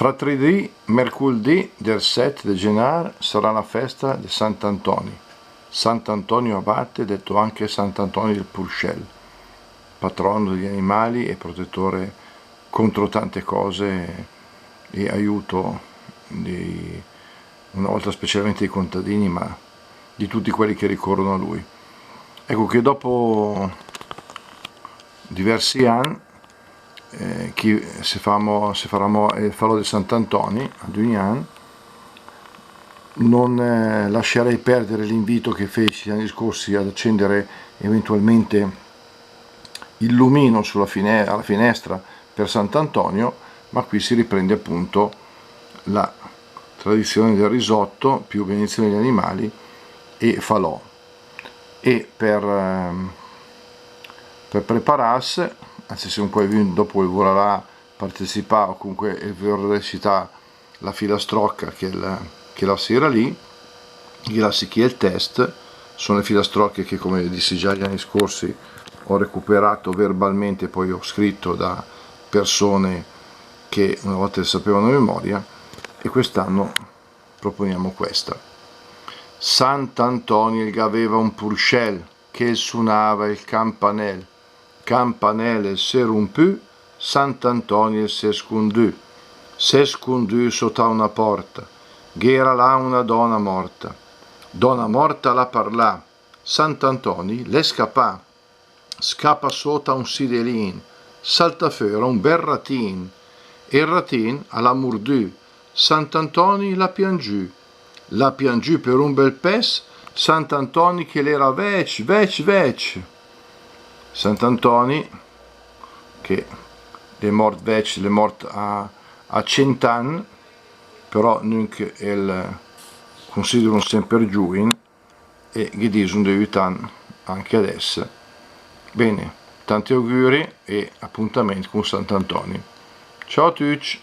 Fratridì, mercoledì del 7 di gennaio sarà la festa di Sant'Antonio. Sant'Antonio Abate, detto anche Sant'Antonio del Purcell, patrono degli animali e protettore contro tante cose e aiuto una volta specialmente dei contadini, ma di tutti quelli che ricorrono a lui. Ecco che dopo diversi anni se faremo il falò di Sant'Antonio ad ogni anno, non lascerei perdere l'invito che feci gli anni scorsi ad accendere eventualmente il lumino alla finestra per Sant'Antonio, ma qui si riprende appunto la tradizione del risotto più benedizione degli animali e falò. E per prepararsi, anzi se un po' dopo vorrà partecipare o comunque vorrà recitare la filastrocca che la sera lì, che è il test, sono le filastrocche che, come dissi già gli anni scorsi, ho recuperato verbalmente, poi ho scritto da persone che una volta le sapevano a memoria, e quest'anno proponiamo questa. Sant'Antonio il aveva un purcell che suonava il campanelle se rompu, Sant'Antonio s'è scondù sotto una porta, gh'era là una donna morta la parlà, Sant'Antonio le scappa sotto un sidelin, salta fuori un bel ratin, e il ratin alla murdù, Sant'Antonio la piangù per un bel pes, Sant'Antonio che l'era vec. Sant'Antonio che è morto a 100 anni, però nunc il considero sempre giuin e gli dicono di aiutare anche adesso. Bene, tanti auguri e appuntamento con Sant'Antonio. Ciao a tutti!